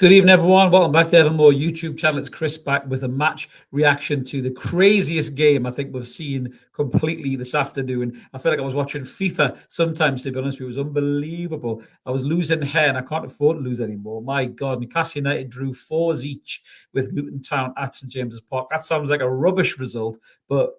Good evening, everyone. Welcome back to Evermore YouTube channel. It's Chris back with a match reaction to the craziest game I think we've seen completely this afternoon. I feel like I was watching FIFA sometimes, to be honest. It was unbelievable. I was losing hair and I can't afford to lose anymore. My God, Newcastle United drew 4s each with Luton Town at St James's Park. That sounds like a rubbish result, but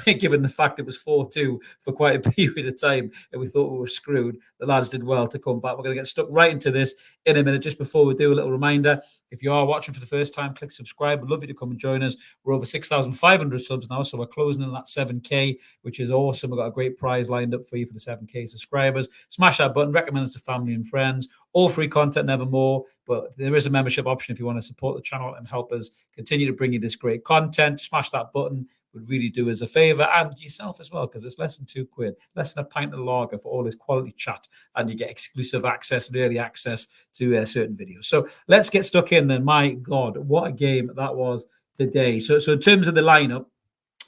given the fact it was 4-2 for quite a period of time and we thought we were screwed, the lads did well to come back. We're going to get stuck right into this in a minute. Just before we do, a little reminder, if you are watching for the first time, click subscribe. We'd love you to come and join us. We're over 6,500 subs now, so we're closing in that 7K, which is awesome. We've got a great prize lined up for you for the 7K subscribers. Smash that button, recommend us to family and friends. All free content, never more. But there is a membership option if you want to support the channel and help us continue to bring you this great content. Smash that button. Would really do us a favor, and yourself as well, because it's less than £2, less than a pint of lager for all this quality chat, and you get exclusive access and early access to certain videos. So let's get stuck in then. My God, what a game that was today. So in terms of the lineup,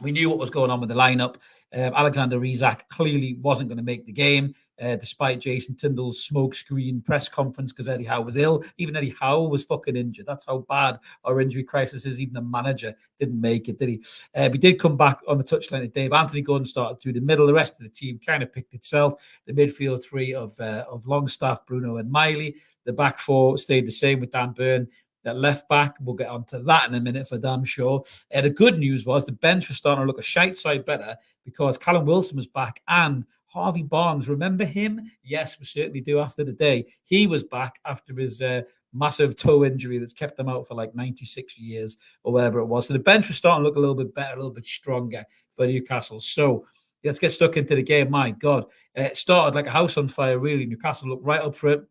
we knew what was going on with the lineup. Alexander Isak clearly wasn't going to make the game, despite Jason Tyndall's smokescreen press conference, because Eddie Howe was ill. Even Eddie Howe was fucking injured. That's how bad our injury crisis is. Even the manager didn't make it, did he? We did come back on the touchline today. Anthony Gordon started through the middle. The rest of the team kind of picked itself. The midfield three of Longstaff, Bruno and Miley. The back four stayed the same with Dan Burn. That left back, we'll get onto that in a minute for damn sure. The good news was the bench was starting to look a shite side better because Callum Wilson was back and Harvey Barnes. Remember him? Yes, we certainly do after the day. He was back after his massive toe injury that's kept him out for like 96 years or whatever it was. So the bench was starting to look a little bit better, a little bit stronger for Newcastle. So let's get stuck into the game. My God, it started like a house on fire, really. Newcastle looked right up for it.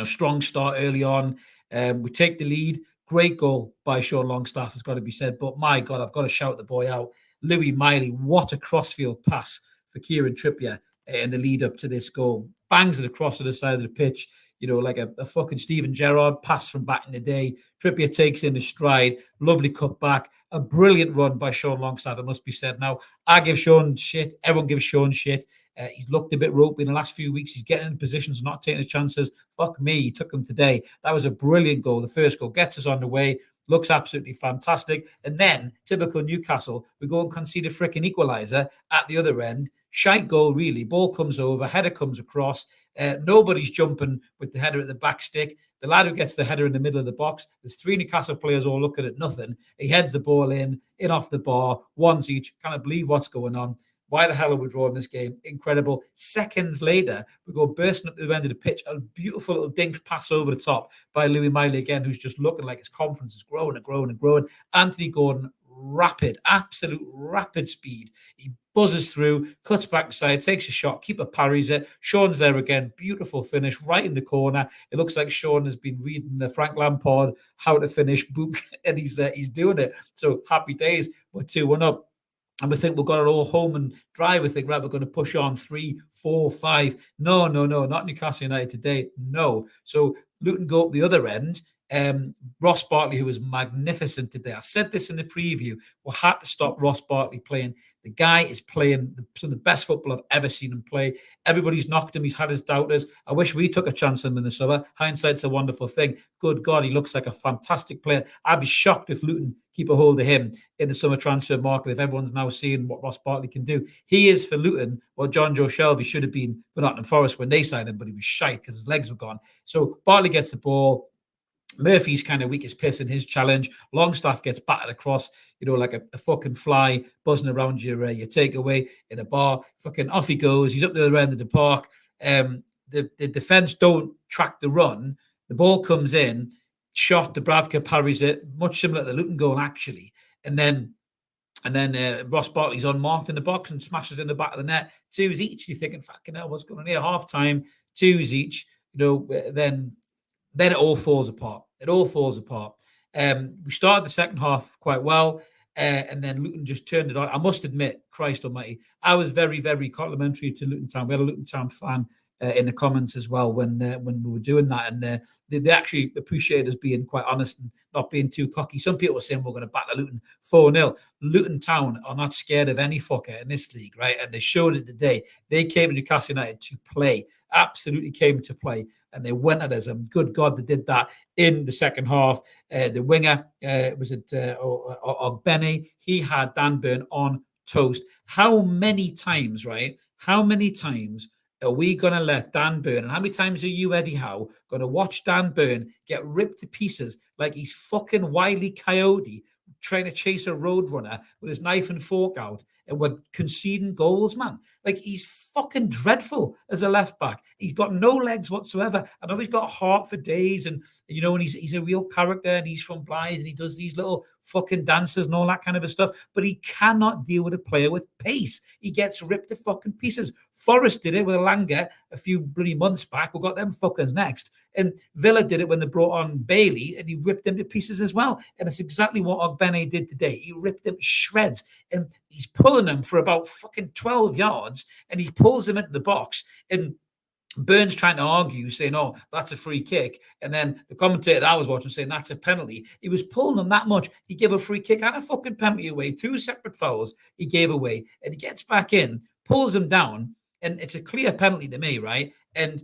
Strong start early on. We take the lead. Great goal by Sean Longstaff, has got to be said. But my God, I've got to shout the boy out. Louis Miley, what a crossfield pass for Kieran Trippier in the lead up to this goal. Bangs it across to the side of the pitch, like a fucking Steven Gerrard pass from back in the day. Trippier takes in the stride. Lovely cut back. A brilliant run by Sean Longstaff, it must be said. Now, I give Sean shit. Everyone gives Sean shit. He's looked a bit ropey in the last few weeks. He's getting in positions, not taking his chances. Fuck me, he took them today. That was a brilliant goal. The first goal gets us on the way. Looks absolutely fantastic. And then, typical Newcastle, we go and concede a freaking equaliser at the other end. Shite goal, really. Ball comes over, header comes across. Nobody's jumping with the header at the back stick. The lad who gets the header in the middle of the box, there's 3 Newcastle players all looking at nothing. He heads the ball in off the bar, ones each. Can't believe what's going on. Why the hell are we drawing this game? Incredible. Seconds later, we go bursting up to the end of the pitch. A beautiful little dink pass over the top by Louis Miley again, who's just looking like his confidence is growing and growing and growing. Anthony Gordon, absolute rapid speed. He buzzes through, cuts backside, takes a shot, keeper parries it. Sean's there again. Beautiful finish right in the corner. It looks like Sean has been reading the Frank Lampard How to Finish book, and he's doing it. So happy days. We're 2-1 up. And we think we've got it all home and dry. We think, right, we're going to push on 3, 4, 5. No, not Newcastle United today. No. So Luton go up the other end. Ross Barkley, who was magnificent today. I said this in the preview. We had to stop Ross Barkley playing. The guy is playing some of the best football I've ever seen him play. Everybody's knocked him. He's had his doubters. I wish we took a chance on him in the summer. Hindsight's a wonderful thing. Good God, he looks like a fantastic player. I'd be shocked if Luton keep a hold of him in the summer transfer market, if everyone's now seeing what Ross Barkley can do. He is for Luton what John Joe Shelby should have been for Nottingham Forest when they signed him, but he was shite because his legs were gone. So Barkley gets the ball. Murphy's kind of weak as piss in his challenge. Longstaff gets battered across, like a fucking fly buzzing around your takeaway in a bar. Fucking off he goes. He's up the other end of the park. The defense don't track the run. The ball comes in, shot. Dubravka parries it, much similar to the Luton goal actually. And then Ross Barkley's unmarked in the box and smashes in the back of the net. 2s each. You're thinking, fucking hell, what's going on here? Half time, 2s each. Then it all falls apart. It all falls apart. We started the second half quite well, and then Luton just turned it on. I must admit, Christ almighty, I was very, very complimentary to Luton Town. We had a Luton Town fan in the comments as well when we were doing that, and they actually appreciated us being quite honest and not being too cocky. Some people were saying we're going to batter Luton 4-0. Luton Town are not scared of any fucker in this league, right? And they showed it today. They came to Newcastle United to play, absolutely came to play, and they went at us. And good God, they did that in the second half. The winger, was it Ogbene? He had Dan Burn on toast. How many times, right? How many times are we going to let Dan Burn, and how many times are you, Eddie Howe, going to watch Dan Burn get ripped to pieces like he's fucking Wile E. Coyote trying to chase a roadrunner with his knife and fork out, and we're conceding goals, man? Like, he's fucking dreadful as a left back. He's got no legs whatsoever. I know he's got heart for days, and and he's a real character, and he's from Blythe, and he does these little fucking dances and all that kind of stuff, but he cannot deal with a player with pace. He gets ripped to fucking pieces. Forest did it with Alanga a few bloody months back. We've got them fuckers next. And Villa did it when they brought on Bailey, and he ripped them to pieces as well. And it's exactly what Ogbene did today. He ripped them to shreds, and he's pulling them for about fucking 12 yards, and he pulls them into the box, and Burns trying to argue, saying, "Oh, that's a free kick," and then the commentator that I was watching saying that's a penalty. He was pulling them that much. He gave a free kick and a fucking penalty away, 2 separate fouls he gave away, and he gets back in, pulls them down, and it's a clear penalty to me, right? And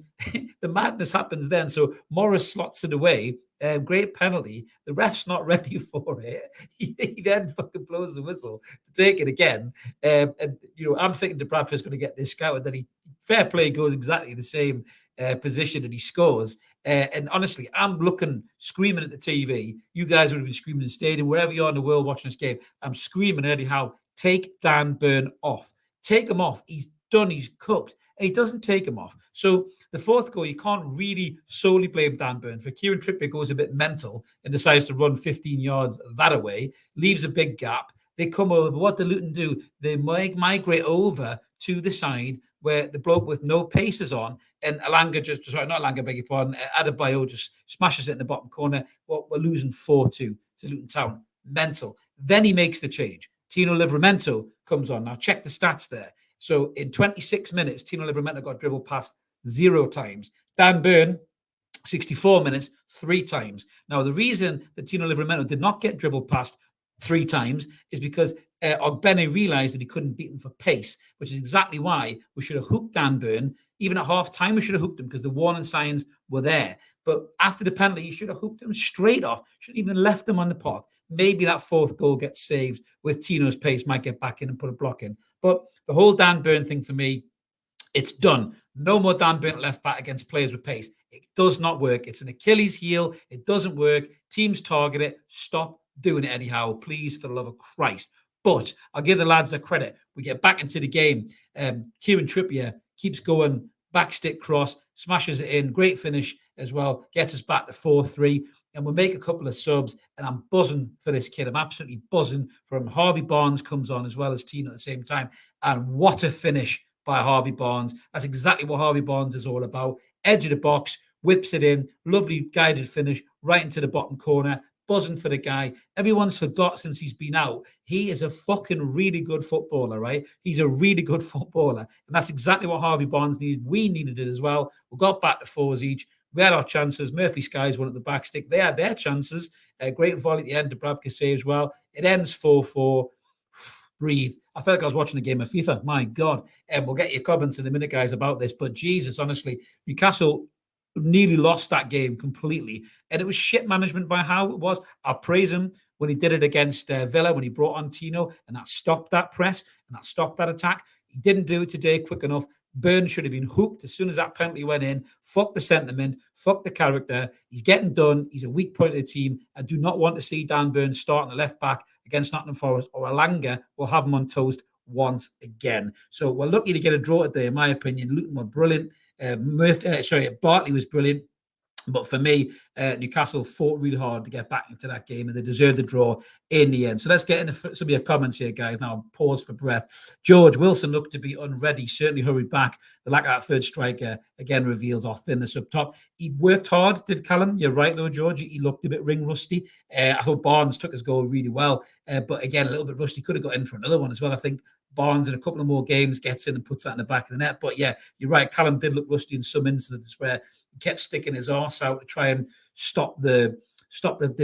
the madness happens then. So Morris slots it away. Great penalty. The ref's not ready for it. He then fucking blows the whistle to take it again. And I'm thinking Bradford's going to get this scouted. Then fair play, goes exactly the same position, and he scores. And honestly, I'm screaming at the TV. You guys would have been screaming in the stadium, wherever you are in the world watching this game. I'm screaming at Eddie Howe, take Dan Burn off. Take him off. He's done. He's cooked. And he doesn't take him off. So the fourth goal, you can't really solely blame Dan Burn. For Kieran Trippier goes a bit mental and decides to run 15 yards that away, leaves a big gap. They come over. But what do Luton do? They migrate over to the side where the bloke with no pace is on, and Adebayo just smashes it in the bottom corner. Well, we're losing 4-2 to Luton Town. Mental. Then he makes the change. Tino Livramento comes on. Now check the stats there. So in 26 minutes, Tino Livramento got dribbled past 0 times. Dan Burn, 64 minutes, 3 times. Now, the reason that Tino Livramento did not get dribbled past 3 times is because Ogbene realised that he couldn't beat him for pace, which is exactly why we should have hooked Dan Burn. Even at half-time, we should have hooked him because the warning signs were there. But after the penalty, you should have hooked him straight off. Shouldn't even left him on the park. Maybe that fourth goal gets saved with Tino's pace, might get back in and put a block in. But the whole Dan Burn thing for me, it's done. No more Dan Burn left back against players with pace. It does not work. It's an Achilles heel. It doesn't work. Teams target it. Stop doing it, Eddie Howe, please, for the love of Christ. But I'll give the lads their credit. We get back into the game. Kieran Trippier keeps going, back stick cross, smashes it in. Great finish as well. Gets us back to 4-3. And we'll make a couple of subs. And I'm buzzing for this kid. I'm absolutely buzzing for him. Harvey Barnes comes on as well as Tino at the same time. And what a finish by Harvey Barnes. That's exactly what Harvey Barnes is all about. Edge of the box, whips it in. Lovely guided finish right into the bottom corner. Buzzing for the guy. Everyone's forgot since he's been out. He is a fucking really good footballer, right? He's a really good footballer. And that's exactly what Harvey Barnes needed. We needed it as well. We got back to 4s each. We had our chances. Murphy Skies won at the back stick. They had their chances. Great volley at the end to Bravka say as well. It ends 4-4. Breathe. I felt like I was watching a game of FIFA. My God. And we'll get your comments in a minute, guys, about this. But Jesus, honestly, Newcastle nearly lost that game completely. And it was shit management by Howe. It was. I praise him when he did it against Villa, when he brought on Tino, and that stopped that press, and that stopped that attack. He didn't do it today quick enough. Burns should have been hooked as soon as that penalty went in. Fuck the sentiment. Fuck the character. He's getting done. He's a weak point of the team. I do not want to see Dan Burns starting the left back against Nottingham Forest, or Alanga will have him on toast once again. So we're lucky to get a draw today, in my opinion. Luton were brilliant. Bartley was brilliant. But for me, Newcastle fought really hard to get back into that game, and they deserved the draw in the end. So let's get into some of your comments here, guys. Now, pause for breath. George Wilson looked to be unready, certainly hurried back. The lack of that third striker, again, reveals our thinness up top. He worked hard, did Callum. You're right, though, George. He looked a bit ring rusty. I thought Barnes took his goal really well. But again, a little bit rusty. Could have got in for another one as well. I think Barnes in a couple of more games gets in and puts that in the back of the net. But yeah, you're right. Callum did look rusty in some instances where he kept sticking his arse out to try and stop the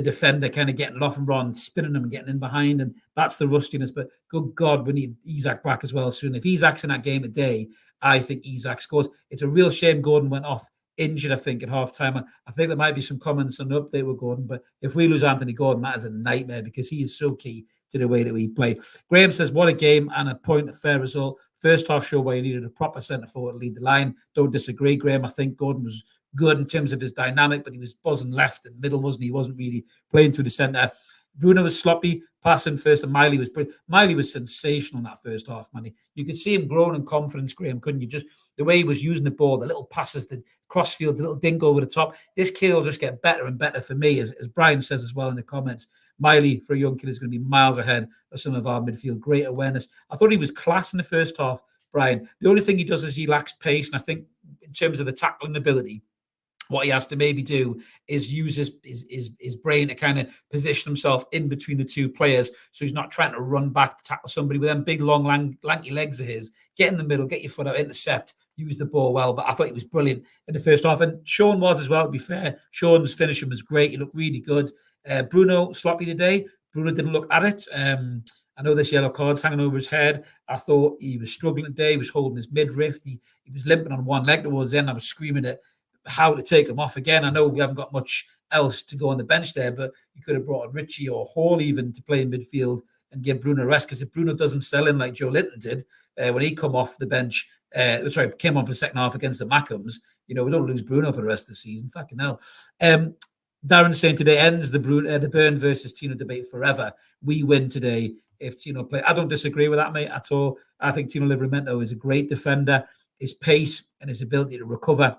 defender kind of getting it off and run, spinning him and getting in behind. And that's the rustiness. But good God, we need Isak back as well soon. If Isak's in that game today, I think Isak scores. It's a real shame Gordon went off injured, I think, at half-time. I think there might be some comments on the update with Gordon, but if we lose Anthony Gordon, that is a nightmare because he is so key to the way that we play. Graham says, what a game and a point, a fair result. First half show where you needed a proper centre forward to lead the line. Don't disagree, Graham. I think Gordon was good in terms of his dynamic, but he was buzzing left and middle, wasn't he? He wasn't really playing through the centre. Bruno was sloppy, passing first, and Miley was brilliant. Miley was sensational in that first half, man. You could see him growing in confidence, Graham, couldn't you? Just the way he was using the ball, the little passes, the crossfields, the little dink over the top. This kid will just get better and better for me, as Brian says as well in the comments. Miley, for a young kid, is going to be miles ahead of some of our midfield. Great awareness. I thought he was class in the first half, Brian. The only thing he does is he lacks pace, and I think in terms of the tackling ability, what he has to maybe do is use his brain to kind of position himself in between the two players, so he's not trying to run back to tackle somebody with them big, long, lanky legs of his. Get in the middle, get your foot out, intercept, use the ball well. But I thought he was brilliant in the first half, and Sean was as well, to be fair. Sean's finishing was great. He looked really good. Bruno, sloppy today. Bruno didn't look at it. I know this yellow card's hanging over his head. I thought he was struggling today. He was holding his midriff. He was limping on one leg towards the end. I was screaming at how to take him off again. I know we haven't got much else to go on the bench there, but you could have brought Richie or Hall even to play in midfield and give Bruno a rest, because if Bruno doesn't sell in like Joe Linton did when he come off the bench, came on for the second half against the Mackhams, we don't lose Bruno for the rest of the season. Fucking hell. Darren's saying today ends the Burn versus Tino debate forever. We win today if Tino play. I don't disagree with that, mate, at all. I think Tino Livramento is a great defender. His pace and his ability to recover,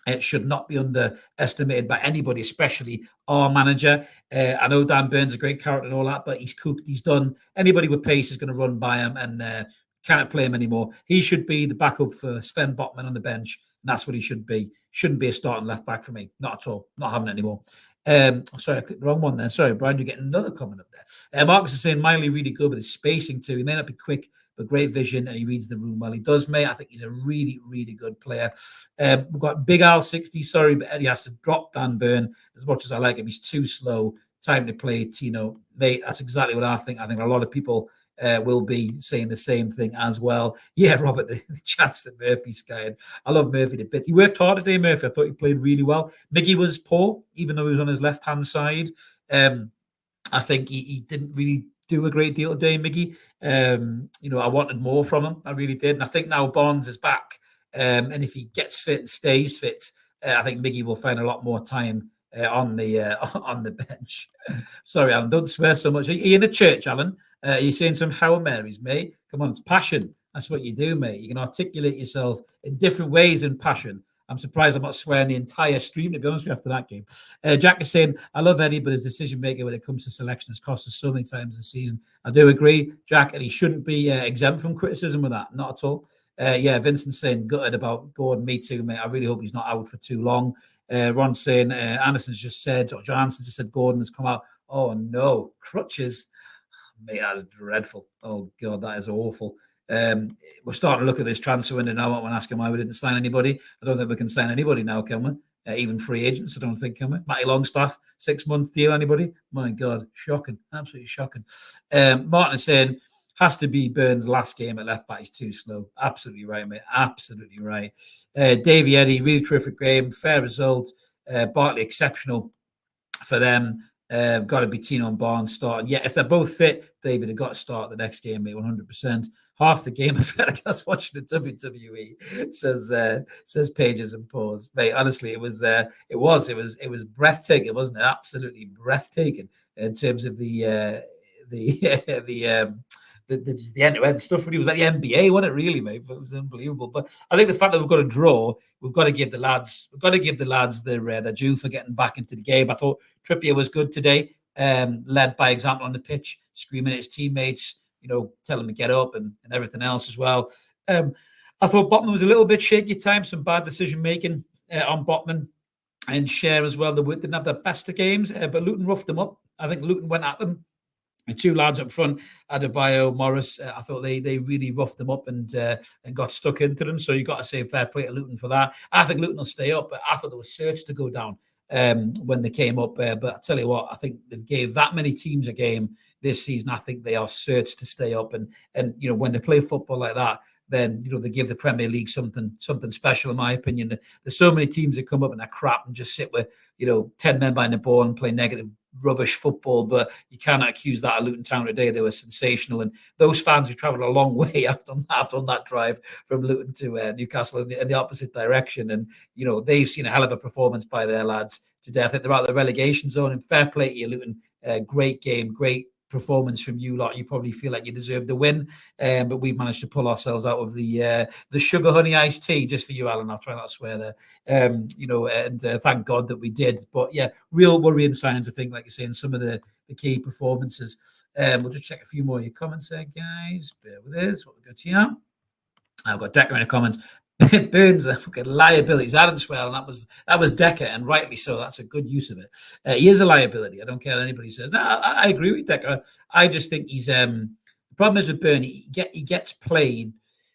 it should not be underestimated by anybody, especially our manager. I know Dan Burns is a great character and all that, but he's cooked. He's done. Anybody with pace is going to run by him and can't play him anymore. He should be the backup for Sven Botman on the bench, and that's what he should be. Shouldn't be a starting left back for me. Not at all. Not having it anymore. Sorry, I clicked the wrong one there. Sorry, Brian, you're getting another comment up there. Marcus is saying Miley really good with his spacing too. He may not be quick, but great vision, and he reads the room well. He does, mate. I think he's a really, really good player. We've got Big Al 60. Sorry, but Eddie has to drop Dan Burn. As much as I like him, he's too slow. Time to play Tino. Mate, that's exactly what I think. I think a lot of people will be saying the same thing as well. Yeah, Robert, the chance that Murphy's scared. I love Murphy to bits. He worked hard today, Murphy. I thought he played really well. Miggy was poor, even though he was on his left-hand side. I think he didn't really do a great deal today, Miggy. I wanted more from him. I really did. And I think now Barnes is back. And if he gets fit and stays fit, I think Miggy will find a lot more time on the bench. Sorry, Alan, don't swear so much. Are you in the church, Alan? Are you saying some Hail Marys, mate? Come on, it's passion. That's what you do, mate. You can articulate yourself in different ways in passion. I'm surprised I'm not swearing the entire stream, to be honest with you, after that game. Jack is saying, I love Eddie, but his decision-making when it comes to selection has cost us so many times this season. I do agree, Jack, and he shouldn't be exempt from criticism with that. Not at all. Vincent's saying, gutted about Gordon. Me too, mate. I really hope he's not out for too long. Ron's saying, Anderson's just said, or John Anderson just said, Gordon has come out. Oh, no. Crutches. Mate, that is dreadful. Oh, God, that is awful. We're starting to look at this transfer window now. I'm asking why we didn't sign anybody. I don't think we can sign anybody now, can we? Even free agents, I don't think, can we? Matty Longstaff, 6-month deal, anybody? My God, shocking. Absolutely shocking. Martin is saying, has to be Burns' last game at left back. He's too slow. Absolutely right, mate. Absolutely right. Davey Eddie, really terrific game. Fair result. Bartley, exceptional for them. Got to be Tino and Barnes starting. Yeah, if they're both fit, David have got to start the next game, mate, 100%. Half the game, I felt like I was watching the WWE. Says Pages and Pause, mate. Honestly, it was breathtaking, wasn't it? Absolutely breathtaking in terms of the end-to-end stuff. Really, it was like the NBA, wasn't it? Really, mate. But it was unbelievable. But I think the fact that we've got a draw, we've got to give the lads their due for getting back into the game. I thought Trippier was good today, led by example on the pitch, screaming at his teammates, telling them to get up and everything else as well. I thought Botman was a little bit shaky at times, some bad decision making on Botman and Share as well. They didn't have their best of games, but Luton roughed them up. I think Luton went at them And two lads up front, Adebayo, Morris, I thought they really roughed them up and got stuck into them. So you've got to say fair play to Luton for that. I think Luton will stay up, but I thought there was search to go down when they came up. But I tell you what, I think they've gave that many teams a game this season. I think they are searched to stay up. And when they play football like that, then they give the Premier League something special, in my opinion. There's so many teams that come up and they're crap and just sit with 10 men behind the ball and play negative rubbish football, but you cannot accuse that of Luton Town today. They were sensational, and those fans who travelled a long way after on that drive from Luton to Newcastle in the opposite direction, and they've seen a hell of a performance by their lads today. I think they're out of the relegation zone, and fair play to you, Luton. Great game, great performance from you lot. You probably feel like you deserve the win, but we've managed to pull ourselves out of the sugar honey iced tea just for you, Alan. I'll try not to swear there. And thank God that we did. But yeah, real worrying signs, I think, like you're saying, some of the key performances. We'll just check a few more of your comments there, guys. Bear with us. What we got here? I've got Decker in the comments. Burns are fucking liabilities. I didn't swear, and that was Decker, and rightly so. That's a good use of it. He is a liability. I don't care what anybody says. No, I agree with Decker. I just think he's the problem is with Burn. He gets played.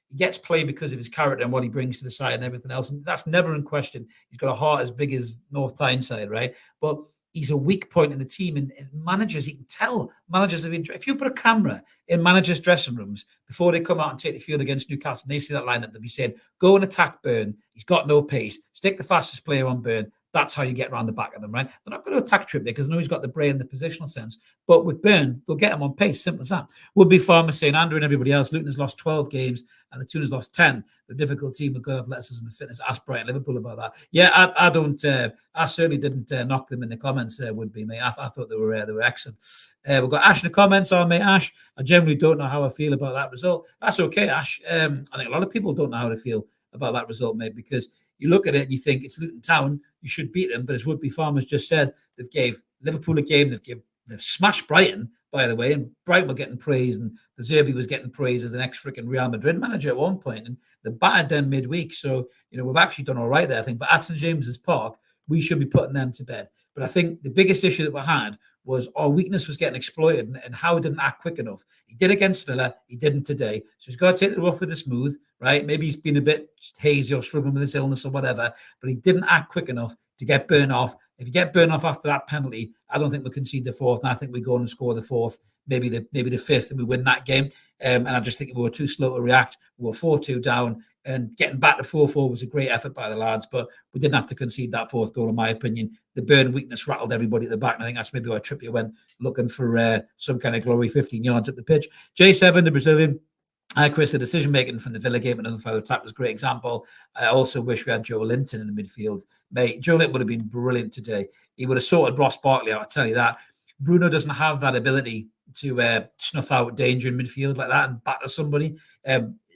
He gets played because of his character and what he brings to the side and everything else. And that's never in question. He's got a heart as big as North Tyneside, right? But he's a weak point in the team, and managers, you can tell managers have been. If you put a camera in managers' dressing rooms before they come out and take the field against Newcastle, and they see that lineup, they'll be saying, "Go and attack Burn. He's got no pace. Stick the fastest player on Burn." That's how you get around the back of them, right? They're not going to attack Trippier because I know he's got the brain, the positional sense. But with Burn, they'll get him on pace. Simple as that. Would be Farmer saying, Andrew and everybody else, Luton has lost 12 games and the Toon has lost 10. The difficult team with good athleticism and fitness. Ask Brighton Liverpool about that. Yeah, I certainly didn't knock them in the comments, would be, mate. I thought they were excellent. We've got Ash in the comments. Oh, mate, Ash, I generally don't know how I feel about that result. That's okay, Ash. I think a lot of people don't know how to feel about that result, mate, because you look at it and you think it's Luton Town, you should beat them. But as Woodby Farmers just said, they've gave Liverpool a game, they've smashed Brighton, by the way, and Brighton were getting praised, and the Zerbi was getting praised as an ex-freaking Real Madrid manager at one point, and they battered them midweek. So, we've actually done all right there, I think. But at St James's Park, we should be putting them to bed. But I think the biggest issue that we had was our weakness was getting exploited, and Howe didn't act quick enough. He did against Villa, he didn't today. So he's got to take the rough with the smooth, right? Maybe he's been a bit hazy or struggling with his illness or whatever, but he didn't act quick enough to get Burn off. If you get Burn off after that penalty, I don't think we'll concede the fourth, and I think we go on and score the fourth, maybe the fifth, and we win that game. And I just think we were too slow to react. We were 4-2 down, and getting back to 4-4 was a great effort by the lads, but we didn't have to concede that fourth goal, in my opinion. The Burn weakness rattled everybody at the back, and I think that's maybe why Trippier went looking for some kind of glory 15 yards up the pitch. J7, the Brazilian. Hi, Chris. The decision-making from the Villa game and another further attack was a great example. I also wish we had Joe Linton in the midfield. Mate, Joe Linton would have been brilliant today. He would have sorted Ross Barkley out, I'll tell you that. Bruno doesn't have that ability to snuff out danger in midfield like that and batter somebody.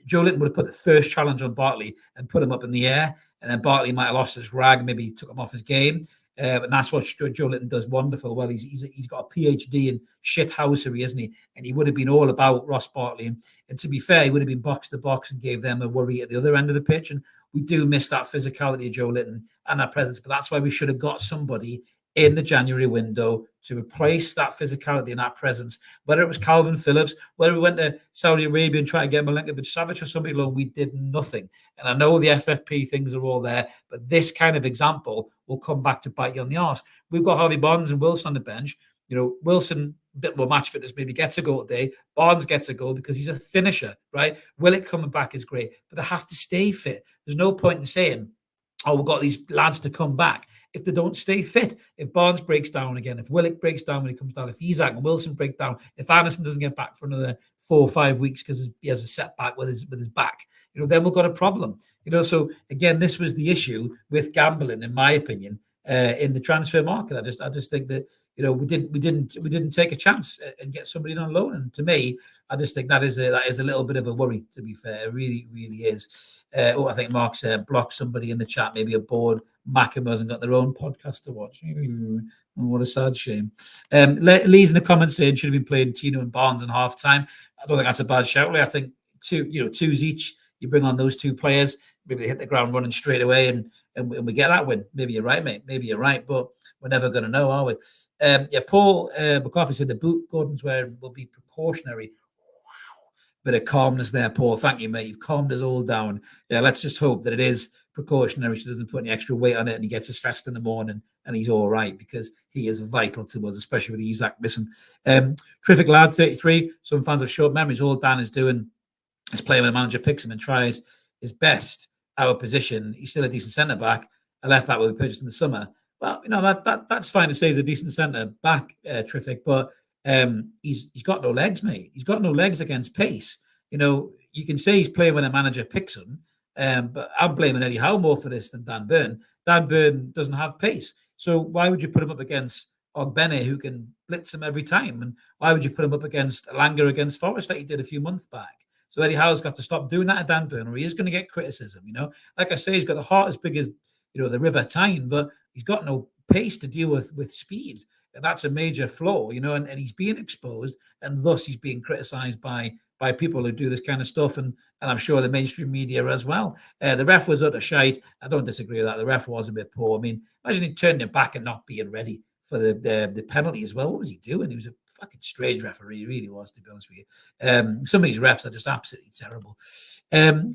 Joe Linton would have put the first challenge on Barkley and put him up in the air, and then Barkley might have lost his rag, maybe he took him off his game. And that's what Joe Linton does wonderful. Well, he's got a PhD in shithousery, isn't he? And he would have been all about Ross Barkley. And to be fair, he would have been box to box and gave them a worry at the other end of the pitch. And we do miss that physicality of Joe Linton and that presence. But that's why we should have got somebody in the January window to replace that physicality and that presence. Whether it was Calvin Phillips, whether we went to Saudi Arabia and tried to get Milinkovic-Savic or somebody alone, we did nothing. And I know the FFP things are all there, but this kind of example will come back to bite you on the arse. We've got Harvey Barnes and Wilson on the bench. Wilson, a bit more match fitness, maybe gets a goal today. Barnes gets a goal because he's a finisher, right? Willock coming back is great, but they have to stay fit. There's no point in saying, oh, we've got these lads to come back if they don't stay fit. If Barnes breaks down again, if Willock breaks down when he comes down, if Isak and Wilson break down, if Anderson doesn't get back for another 4 or 5 weeks because he has a setback with his back, then we've got a problem. So again, this was the issue with gambling, in my opinion, in the transfer market. I just think that we didn't take a chance and get somebody on loan. And to me, I just think that is a little bit of a worry. To be fair, it really, really is. I think Mark's blocked somebody in the chat. Maybe a bored Mackham hasn't got their own podcast to watch. What a sad shame. Lee's in the comments saying should have been playing Tino and Barnes in half time. I don't think that's a bad shout. I think twos each. You bring on those two players, maybe they hit the ground running straight away, and and we get that win. Maybe you're right, mate. Maybe you're right, but we're never going to know, are we? Paul McCarthy said the boot Gordon's wearing will be precautionary. Bit of calmness there, Paul. Thank you, mate. You've calmed us all down. Yeah, let's just hope that it is precautionary. She doesn't put any extra weight on it and he gets assessed in the morning and he's all right, because he is vital to us, especially with Isaac missing. Terrific lad, 33. Some fans have short memories. All Dan is doing is playing when the manager picks him and tries his best out of position. He's still a decent centre-back. A left-back will be purchased in the summer. Well, that's fine to say he's a decent centre-back, terrific, but he's got no legs, mate. He's got no legs against pace. You can say he's playing when a manager picks him, but I'm blaming Eddie Howe more for this than Dan Burn. Dan Burn doesn't have pace. So why would you put him up against Ogbene, who can blitz him every time? And why would you put him up against Langer against Forest like he did a few months back? So Eddie Howe's got to stop doing that at Dan Burn, or he is going to get criticism. Like I say, he's got the heart as big as the River Tyne, but he's got no pace to deal with speed. And that's a major flaw, and he's being exposed, and thus he's being criticised by people who do this kind of stuff, and I'm sure the mainstream media as well. The ref was utter shite. I don't disagree with that. The ref was a bit poor. I mean, imagine he turning it back and not being ready for the penalty as well. What was he doing? He was a fucking strange referee, he really was, to be honest with you. Some of these refs are just absolutely terrible.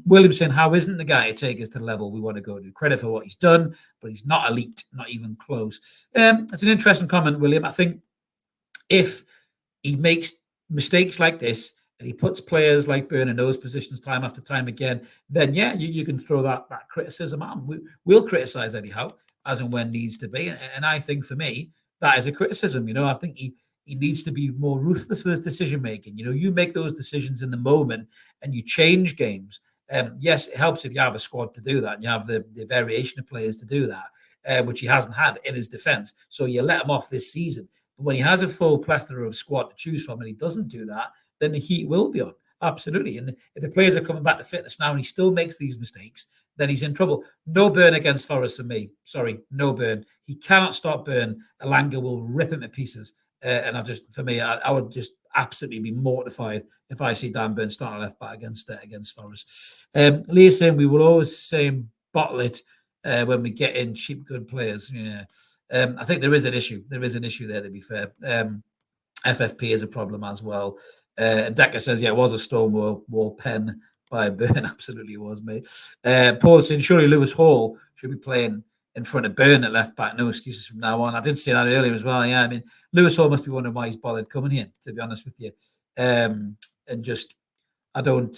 William saying, how isn't the guy to take us to the level we want to go to? Credit for what he's done, but he's not elite, not even close. That's an interesting comment, William. I think if he makes mistakes like this and he puts players like Burn in those positions time after time again, then yeah, you can throw that criticism on. We'll criticise Eddie Howe as and when needs to be. And I think for me, that is a criticism. I think he needs to be more ruthless with his decision making. You make those decisions in the moment and you change games. Yes, it helps if you have a squad to do that and you have the variation of players to do that, which he hasn't had in his defence. So you let him off this season. But when he has a full plethora of squad to choose from and he doesn't do that, then the heat will be on. Absolutely. And if the players are coming back to fitness now and he still makes these mistakes, then he's in trouble. No Burn against Forest for me. Sorry, no Burn. He cannot stop Burn. Alanga will rip him to pieces. And I would just absolutely be mortified if I see Dan Burn starting left back against Forest. Leah saying we will always say bottle it when we get in cheap, good players. Yeah. I think there is an issue. There is an issue there, to be fair. FFP is a problem as well. And Decker says, yeah, it was a Stonewall pen by Burn. Absolutely was, mate. Paul saying, surely Lewis Hall should be playing in front of Burn at left back. No excuses from now on. I did say that earlier as well. Yeah, I mean, Lewis Hall must be wondering why he's bothered coming here, to be honest with you. And just, I don't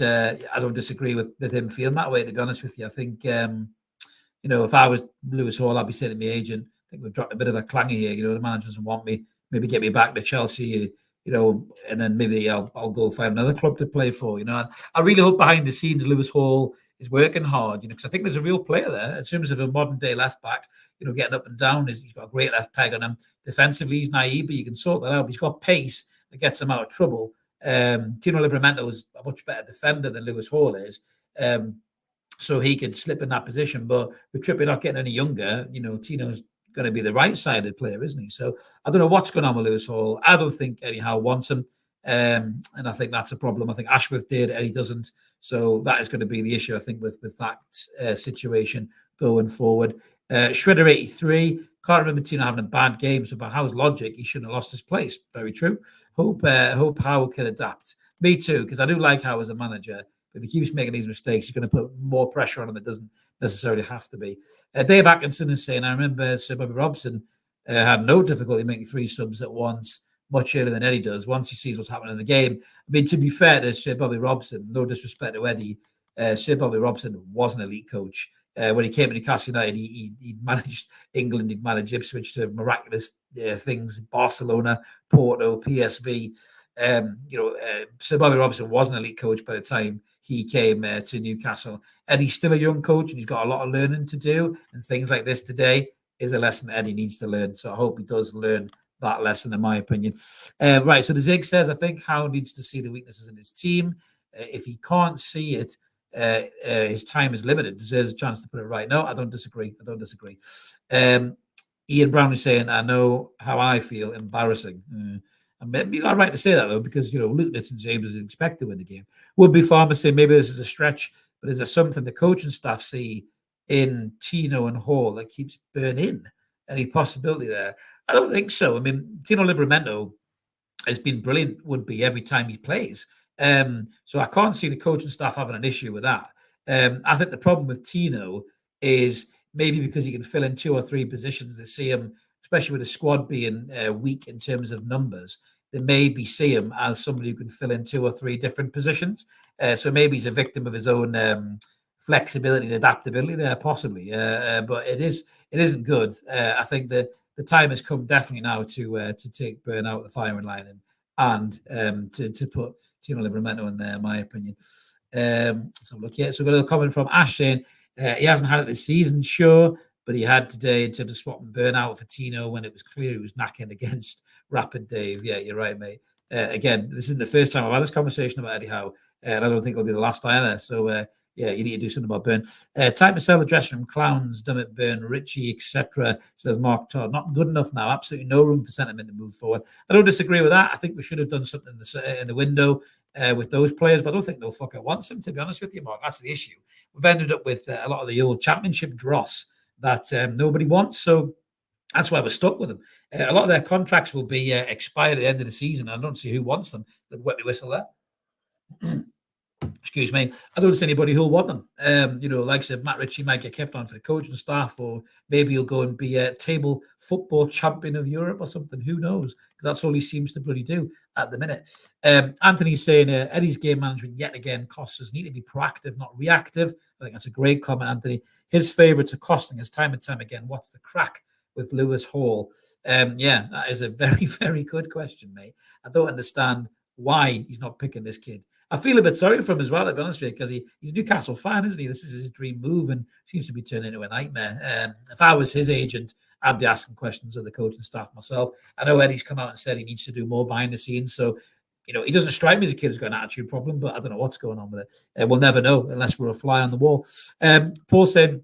disagree with him feeling that way, to be honest with you. I think, if I was Lewis Hall, I'd be saying to my agent, I think we've dropped a bit of a clanger here. The manager doesn't want me. Maybe get me back to Chelsea, and then maybe I'll go find another club to play for. I really hope behind the scenes Lewis Hall is working hard, because I think there's a real player there. In terms of a modern day left back, getting up and down, he's got a great left peg on him. Defensively, he's naive, but you can sort that out. He's got pace that gets him out of trouble. Tino Livramento is a much better defender than Lewis Hall is. So he could slip in that position. But with Trippier not getting any younger, Tino's going to be the right-sided player, isn't he? So I don't know what's going on with Lewis Hall. I don't think Eddie Howe wants him. And I think that's a problem. I think Ashworth did, Eddie doesn't. So that is going to be the issue, I think, with that situation going forward. Shredder 83, can't remember Tino having a bad game. So by Howe's logic, he shouldn't have lost his place. Very true. Hope Howe can adapt. Me too, because I do like Howe as a manager. If he keeps making these mistakes, you're going to put more pressure on him. It doesn't necessarily have to be. Dave Atkinson is saying, I remember Sir Bobby Robson had no difficulty making 3 subs at once, much earlier than Eddie does, once he sees what's happening in the game. I mean, to be fair to Sir Bobby Robson, no disrespect to Eddie, Sir Bobby Robson was an elite coach. When he came to Newcastle United, he managed England, he'd managed Ipswich to miraculous things, Barcelona, Porto, PSV. Sir Bobby Robson was an elite coach by the time he came to Newcastle. Eddie's still a young coach and he's got a lot of learning to do. And things like this today is a lesson that Eddie needs to learn. So I hope he does learn that lesson, in my opinion. Right, so the Zig says, I think Howe needs to see the weaknesses in his team. If he can't see it, his time is limited. Deserves a chance to put it right. No, I don't disagree. Ian Brown is saying, I know how I feel. Embarrassing. And maybe you got right to say that, though, because, Luton and St James is expected to win the game. Would be Farmer saying maybe this is a stretch, but is there something the coaching staff see in Tino and Hall that keeps Burn in? Any possibility there? I don't think so. I mean, Tino Livramento has been brilliant, would be every time he plays. So I can't see the coaching staff having an issue with that. I think the problem with Tino is maybe because he can fill in 2 or 3 positions. They see him, especially with the squad being weak in terms of numbers, they maybe see him as somebody who can fill in 2 or 3 different positions. So maybe he's a victim of his own flexibility and adaptability there, possibly. But it isn't good. I think that the time has come definitely now to take Burn out of the firing line and to put Tino Livramento in there, in my opinion. Let's have a look. Yeah, so we've got a comment from Ash saying he hasn't had it this season, sure, but he had today in terms of swapping Burn out for Tino when it was clear he was knacking against Rapid Dave. Yeah, you're right, mate. Again, this isn't the first time I've had this conversation about Eddie Howe, and I don't think it'll be the last either. So, yeah, you need to do something about Burn. Type to sell the dressing room, clowns, Dummett, Burn, Richie, etc. Says Mark Todd. Not good enough now. Absolutely no room for sentiment to move forward. I don't disagree with that. I think we should have done something in the window with those players, but I don't think no fucker wants them, to be honest with you, Mark. That's the issue. We've ended up with a lot of the old championship dross that nobody wants. So that's why we're stuck with them. A lot of their contracts will be expired at the end of the season. I don't see who wants them. Wet me whistle there. Excuse me. I don't see anybody who'll want them. Like I said, Matt Ritchie might get kept on for the coaching staff, or maybe he'll go and be a table football champion of Europe or something. Who knows? Because that's all he seems to bloody do at the minute. Anthony's saying Eddie's game management yet again costs us. Need to be proactive, not reactive. I think that's a great comment, Anthony. His favourites are costing us time and time again. What's the crack with Lewis Hall? Yeah, that is a very, very good question, mate. I don't understand why he's not picking this kid. I feel a bit sorry for him as well, to be honest with you, because he's a Newcastle fan, isn't he? This is his dream move and seems to be turning into a nightmare. If I was his agent, I'd be asking questions of the coaching staff myself. I know Eddie's come out and said he needs to do more behind the scenes. So, he doesn't strike me as a kid who's got an attitude problem, but I don't know what's going on with it. We'll never know unless we're a fly on the wall. Paul said,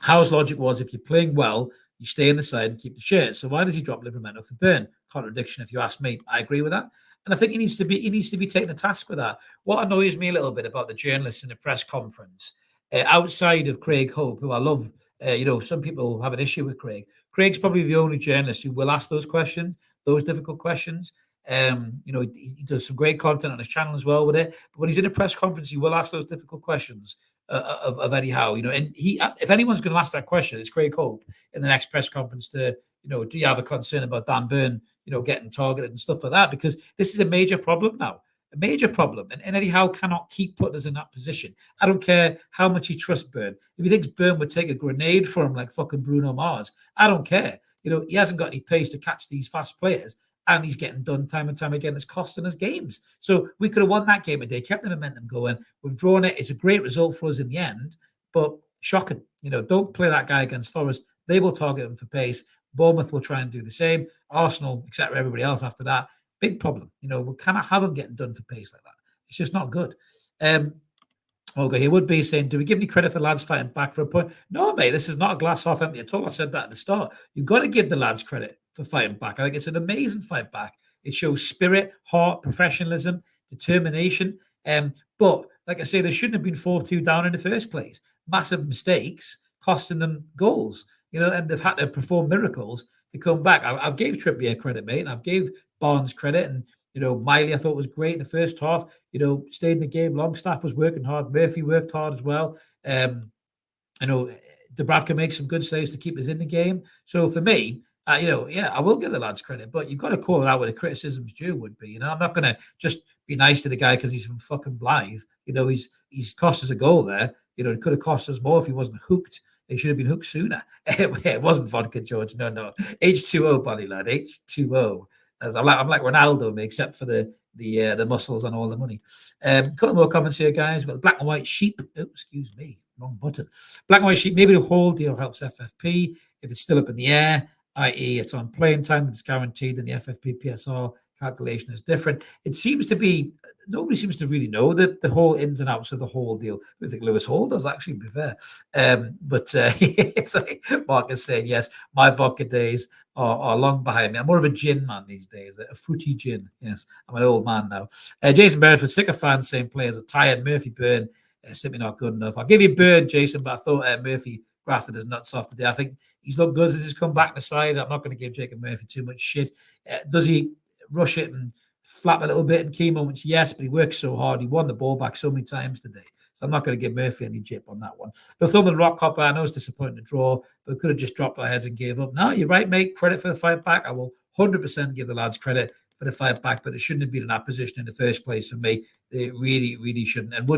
Howe's logic was if you're playing well, you stay in the side and keep the shirt. So why does he drop Livramento for Burn? Contradiction, if you ask me. I agree with that. And I think he needs to be taken a task with that. What annoys me a little bit about the journalists in the press conference, outside of Craig Hope, who I love, some people have an issue with Craig. Craig's probably the only journalist who will ask those questions, those difficult questions. He does some great content on his channel as well with it. But when he's in a press conference, he will ask those difficult questions of Eddie Howe. And if anyone's going to ask that question, it's Craig Hope in the next press conference to, do you have a concern about Dan Burn, getting targeted and stuff like that? Because this is a major problem now, a major problem. And Eddie Howe cannot keep putting us in that position. I don't care how much he trusts Burn. If he thinks Burn would take a grenade for him like fucking Bruno Mars, I don't care. He hasn't got any pace to catch these fast players. And he's getting done time and time again. It's costing us games. So we could have won that game a day, kept the momentum going. We've drawn it. It's a great result for us in the end, but shocking. Don't play that guy against Forest. They will target him for pace. Bournemouth will try and do the same. Arsenal, etc. Everybody else after that. Big problem. We cannot have him getting done for pace like that. It's just not good. Okay, he would be saying, do we give any credit for the lads fighting back for a point? No, mate, this is not a glass half empty at all. I said that at the start. You've got to give the lads credit for fighting back. I think it's an amazing fight back. It shows spirit, heart, professionalism, determination. But like I say, they shouldn't have been 4-2 down in the first place. Massive mistakes costing them goals, and they've had to perform miracles to come back. I've gave Trippier credit, mate, and I've gave Barnes credit, and Miley I thought was great in the first half. Stayed in the game. Longstaff was working hard. Murphy worked hard as well. Dubravka makes some good saves to keep us in the game. So for me, I will give the lads credit, but you've got to call it out where the criticism's due would be. I'm not going to just be nice to the guy because he's from fucking Blythe. He's cost us a goal there. It could have cost us more if he wasn't hooked. He should have been hooked sooner. It wasn't vodka, George. No. H2O, buddy lad. H2O. I'm like Ronaldo, except for the muscles and all the money. Couple more comments here, guys. Well, black and white sheep. Oh, excuse me, wrong button. Black and white sheep. Maybe the whole deal helps FFP if it's still up in the air, i.e., it's on playing time. It's guaranteed, and the FFP PSR calculation is different. It seems to be nobody seems to really know the whole ins and outs of the whole deal. I think Lewis Hall does, actually, to be fair. Sorry, Mark is saying yes. My vodka days are long behind me. I'm more of a gin man these days, a fruity gin. Yes, I'm an old man now. Jason Barrett for sicker fans saying players are tired. Murphy Burn simply not good enough. I'll give you Burn, Jason, but I thought Murphy grafted his nuts off today. I think he's looked good as he's come back to the side. I'm not going to give Jacob Murphy too much shit. Does he rush it and flap a little bit in key moments? Yes, but he works so hard. He won the ball back so many times today. So I'm not going to give Murphy any jip on that one. Northumberland Rockhopper, I know it's disappointing to draw, but could have just dropped our heads and gave up. No, you're right, mate. Credit for the fight back. I will 100% give the lads credit for the fight back, but it shouldn't have been in that position in the first place for me. They really, really shouldn't. And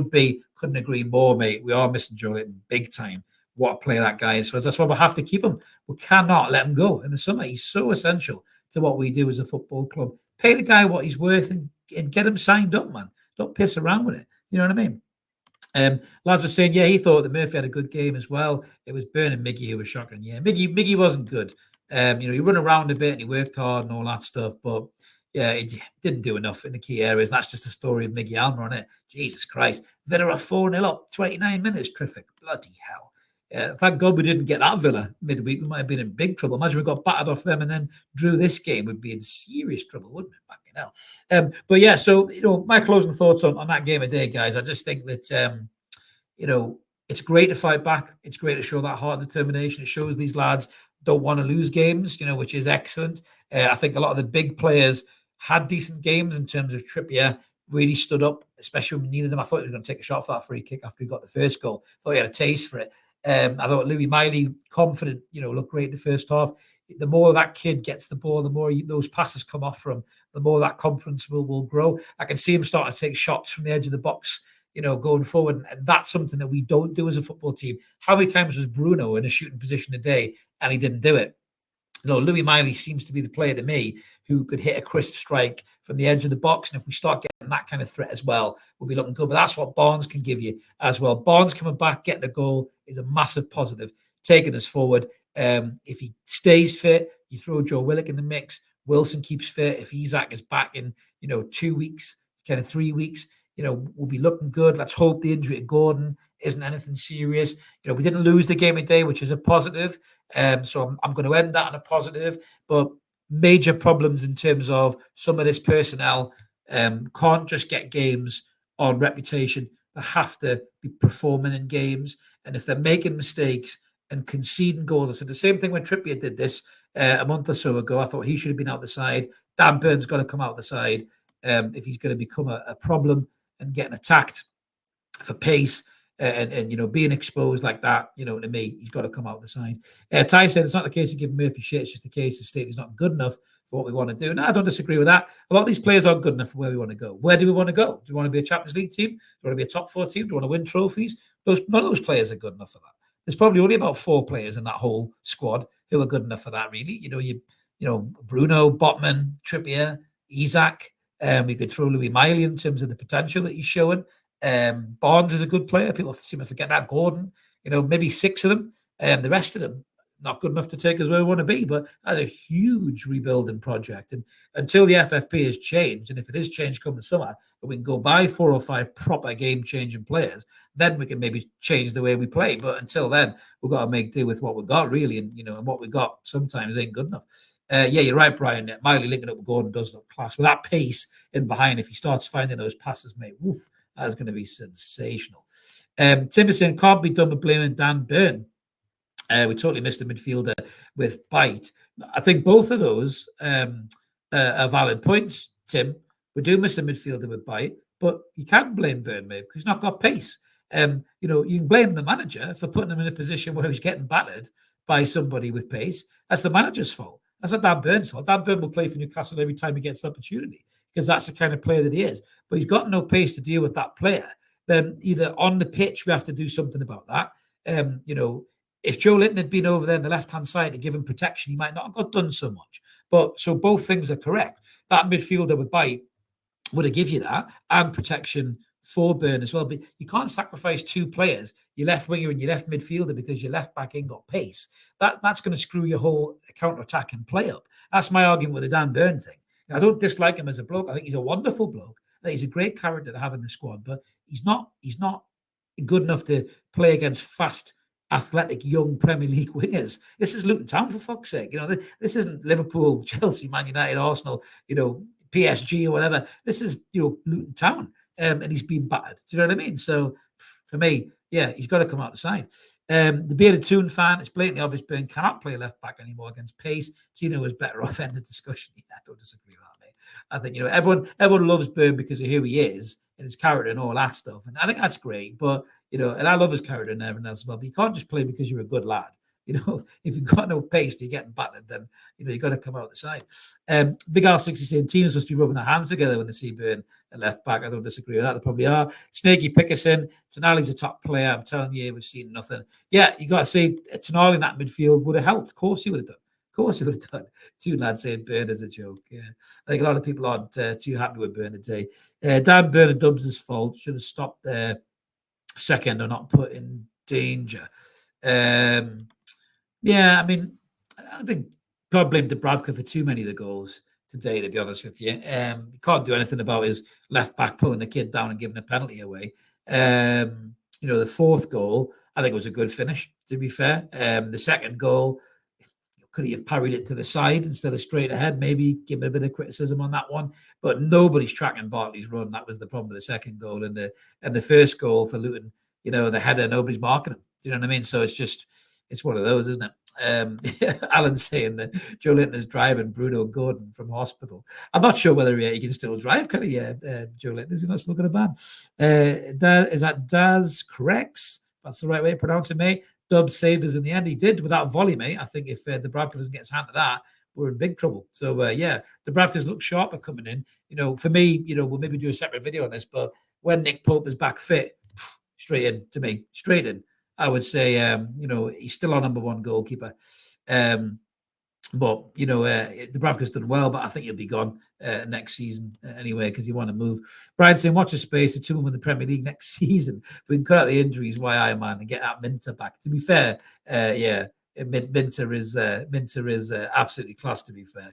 couldn't agree more, mate. We are missing Joe Linton big time. What a player that guy is for us. That's why we have to keep him. We cannot let him go in the summer. He's so essential to what we do as a football club. Pay the guy what he's worth and get him signed up, man. Don't piss around with it. You know what I mean? Lads was saying, yeah, he thought that Murphy had a good game as well. It was Byrne and Miggy who was shocking. Yeah, Miggy wasn't good. He run around a bit and he worked hard and all that stuff, but yeah, he didn't do enough in the key areas. That's just the story of Miggy Almer on it. Jesus Christ. Villa are 4-0 up, 29 minutes, terrific. Bloody hell. Thank God we didn't get that Villa midweek. We might have been in big trouble. Imagine we got battered off them and then drew this game. We'd be in serious trouble, wouldn't it? But yeah, so, my closing thoughts on that game of day, guys. I just think that, it's great to fight back. It's great to show that heart and determination. It shows these lads don't want to lose games, which is excellent. I think a lot of the big players had decent games in terms of Trippier. Really stood up, especially when we needed him. I thought he was going to take a shot for that free kick after he got the first goal. Thought he had a taste for it. I thought Louis Miley, confident, looked great in the first half. The more that kid gets the ball, the more those passes come off from, the more that confidence will grow. I can see him starting to take shots from the edge of the box, going forward. And that's something that we don't do as a football team. How many times was Bruno in a shooting position today and he didn't do it? Louis Miley seems to be the player to me who could hit a crisp strike from the edge of the box. And if we start getting that kind of threat as well, we'll be looking good. But that's what Barnes can give you as well. Barnes coming back, getting a goal is a massive positive, taking us forward. If he stays fit, you throw Joe Willock in the mix. Wilson keeps fit. If Isak is back in, 2 weeks, kind of 3 weeks, we'll be looking good. Let's hope the injury to Gordon isn't anything serious. We didn't lose the game of day, which is a positive. So I'm going to end that on a positive. But major problems in terms of some of this personnel can't just get games on reputation. They have to be performing in games. And if they're making mistakes and conceding goals, I said the same thing when Trippier did this a month or so ago. I thought he should have been out the side. Dan Burns got to come out the side if he's going to become a problem and getting attacked for pace and being exposed like that, to me, he's got to come out the side. Ty said it's not the case of giving Murphy shit, it's just the case of stating he's not good enough for what we want to do. No, I don't disagree with that. A lot of these players aren't good enough for where we want to go. Where do we want to go? Do we want to be a Champions League team? Do we want to be a top 4 team? Do we want to win trophies? None of those players are good enough for that. There's probably only about 4 players in that whole squad who are good enough for that, really. Bruno, Botman, Trippier, Isak. We could throw Louis Miley in terms of the potential that he's showing. Barnes is a good player. People seem to forget that. Gordon, maybe 6 of them. The rest of them, not good enough to take us where we want to be. But that's a huge rebuilding project. And until the FFP has changed, and if it is changed come the summer, and we can go buy 4 or 5 proper game-changing players, then we can maybe change the way we play. But until then, we've got to make do with what we've got, really. And, and what we got sometimes ain't good enough. Yeah, you're right, Brian. Miley linking up with Gordon does look class. With that pace in behind, if he starts finding those passes, mate, woof, that's going to be sensational. Timberson can't be done with blaming Dan Burn. We totally missed a midfielder with bite. I think both of those are valid points, Tim. We do miss a midfielder with bite, but you can't blame Burn, mate, because he's not got pace. You can blame the manager for putting him in a position where he's getting battered by somebody with pace. That's the manager's fault. That's not Dan Burn's fault. Dan Burn will play for Newcastle every time he gets the opportunity because that's the kind of player that he is. But he's got no pace to deal with that player. Then either on the pitch, we have to do something about that. If Joe Linton had been over there on the left-hand side to give him protection, he might not have got done so much. But so both things are correct. That midfielder with bite would have give you that and protection for Burn as well. But you can't sacrifice 2 players, your left winger and your left midfielder, because your left back ain't got pace. That's going to screw your whole counter-attack and play up. That's my argument with the Dan Burn thing. Now, I don't dislike him as a bloke. I think he's a wonderful bloke. I think he's a great character to have in the squad, but he's not good enough to play against fast, athletic, young Premier League wingers. This is Luton Town, for fuck's sake. This isn't Liverpool, Chelsea, Man United, Arsenal, PSG or whatever. This is, Luton Town. And he's been battered. Do you know what I mean? So for me, yeah, he's got to come out the side. The bearded Toon fan, it's blatantly obvious Burn cannot play left back anymore against pace. Tino was better off. End of discussion. Yeah, I don't disagree with that, mate. I think, you know, everyone loves Burn because of who he is and his character and all that stuff. And I think that's great. But, you know, and I love his character and everything else as well. But you can't just play because you're a good lad. You know, if you've got no pace, you're getting battered, then, you know, you've got to come out the side. Big Al60 saying teams must be rubbing their hands together when they see Burn at left back. I don't disagree with that. They probably are. Snaky Pickerson, Tonali's a top player. I'm telling you, we've seen nothing. Yeah, you got to say Tonali in that midfield would have helped. Of course he would have done. Of course he would have done. Two lads saying Burn is a joke. Yeah, I think a lot of people aren't too happy with Burn today. Dan Burn and Dubs' fault. Should have stopped there second or not put in danger. Yeah, I mean, I think can't blame Dubravka for too many of the goals today, to be honest with you. You can't do anything about his left back pulling the kid down and giving a penalty away. You know, the fourth goal, I think it was a good finish, to be fair. The second goal, could he have parried it to the side instead of straight ahead? Maybe give him a bit of criticism on that one. But nobody's tracking Bartley's run. That was the problem with the second goal. And the first goal for Luton, you know, the header, nobody's marking him. Do you know what I mean? So it's one of those, isn't it? Alan's saying that Joe Linton is driving Bruno Gordon from hospital. I'm not sure whether he can still drive, can he, Joe Linton? Is he not still got a ban? Is that Daz Corrects? That's the right way to pronounce it, mate. Dubs saved us in the end. He did without volley, mate. I think if Dubravka doesn't get his hand to that, we're in big trouble. So, yeah, Dubravka's look sharper coming in. You know, for me, you know, we'll maybe do a separate video on this, but when Nick Pope is back fit, straight in to me, straight in. I would say, you know, he's still our number one goalkeeper. But, you know, Dubravka's done well, but I think he'll be gone next season anyway because you want to move. Brian saying, watch the space. The two of them in the Premier League next season. If we can cut out the injuries, why man, and get that Minter back. To be fair, yeah, Minter is absolutely class, to be fair.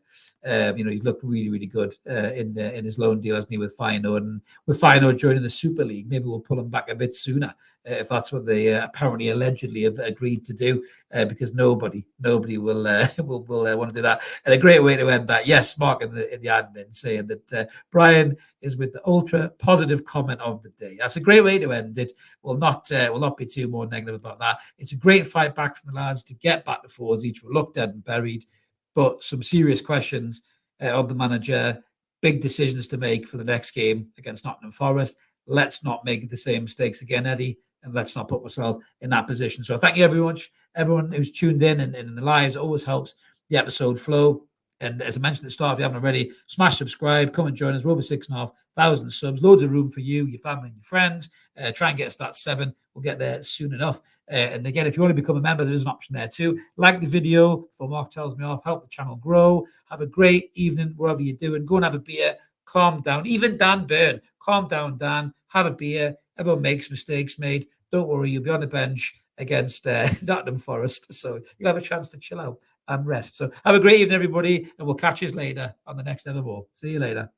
You know, he's looked really, really good in his loan deal, hasn't he, with Feyenoord. And with Feyenoord joining the Super League, maybe we'll pull him back a bit sooner if that's what they apparently allegedly have agreed to do, because nobody will want to do that. And a great way to end that. Yes, Mark in the admin saying that Brian is with the ultra positive comment of the day. That's a great way to end it. We'll not be too more negative about that. It's a great fight back from the lads to get back to fours. Each were looked at and buried, but some serious questions of the manager. Big decisions to make for the next game against Nottingham Forest. Let's not make the same mistakes again, Eddie, and let's not put myself in that position. So thank you, everyone who's tuned in and in the lives. It always helps the episode flow. And as I mentioned at the start, if you haven't already, smash subscribe, come and join us. We're over 6,500 subs, loads of room for you, your family, and your friends. Try and get us that 7. We'll get there soon enough. And again, if you want to become a member, there is an option there too. Like the video before Mark tells me off, help the channel grow. Have a great evening wherever you're doing. Go and have a beer, calm down. Even Dan Byrne, calm down, Dan. Have a beer. Everyone makes mistakes, mate. Don't worry, you'll be on the bench against Nottingham Forest. So you'll have a chance to chill out and rest. So have a great evening, everybody, and we'll catch you later on the next Evermore. See you later.